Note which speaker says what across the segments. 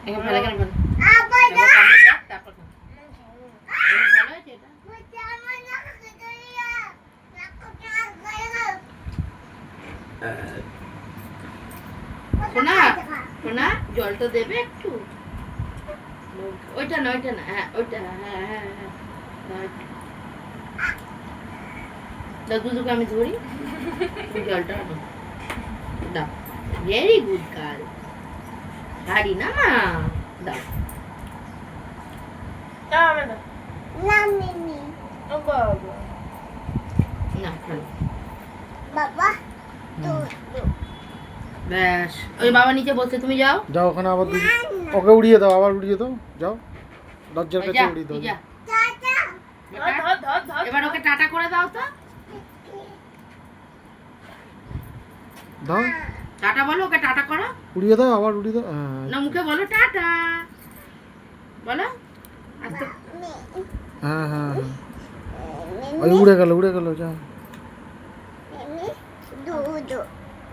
Speaker 1: এখন ফেলে কেন ফেলে আবার যা তারপর ভালো হয়েছে এটা শোনা শোনা জলটা দেবে একটু ওইটা না হ্যাঁ ওইটা হ্যাঁ হ্যাঁ হ্যাঁ দুধুকে আমি ধরি জলটা দাও ভেরি গুড গার্ল গাড়ি না মা দাও না বাবা ব্যাস ওই বাবা নিচে বসে তুমি যাও
Speaker 2: যাও ওখানে আবার ওকে উড়িয়ে দাও আবার উড়িয়ে দাও যাও দরজার কাছে উড়িয়ে দাও
Speaker 1: এবার ওকে টাটা করে দাও তো
Speaker 2: দাও
Speaker 1: টাটা বলো ওকে টাটা করো
Speaker 2: উড়িয়ে দাও আবার উড়িয়ে দাও
Speaker 1: না মুখে বলো টাটা বলো আস্তে
Speaker 2: হ্যাঁ হ্যাঁ ওই উড়ে গেল যা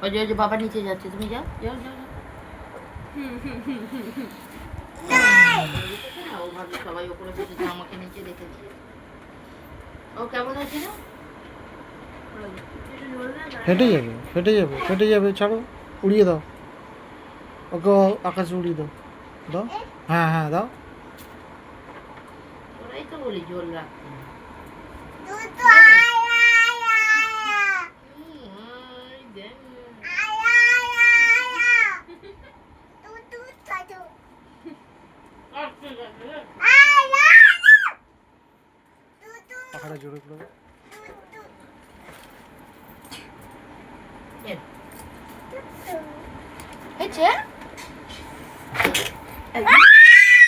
Speaker 1: ওই যে বাবা নিচে যাচ্ছে তুমি যাও যাও যাও ও ভাবছে সবাই ওপরে বসেছে আমাকে নিচে রেখেছে ও কেমন আছে না
Speaker 2: ফেটে যাবে ছাড়ো উড়িয়ে দাও ওকে আকাশে উড়িয়ে দাও দাও হ্যাঁ হ্যাঁ দাও
Speaker 1: ওরাই তো বলি জল রাখতে
Speaker 2: পাখাটা জোরে করে
Speaker 1: হয়েছে